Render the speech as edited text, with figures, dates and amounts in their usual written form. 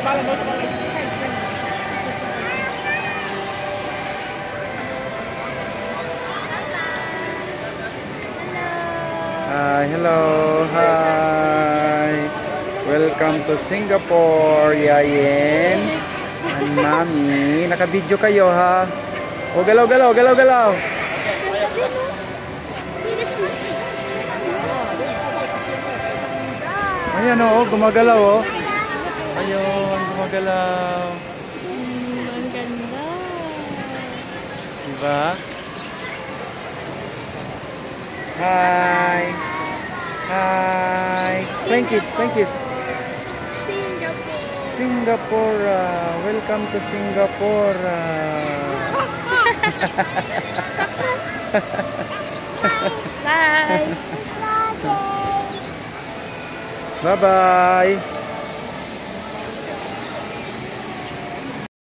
Hi, hello, hi. Welcome to Singapore, Yayen and Mami. Naka-video kayo ha. O, galaw, galaw, galaw, galaw. Ayan o, gumagalaw o. Ayun, gumagalaw. Ang ganda. Diba? Hi. Hi. Plankies, plankies. Singapore. Singapore. Welcome to Singapore. Bye. Bye-bye.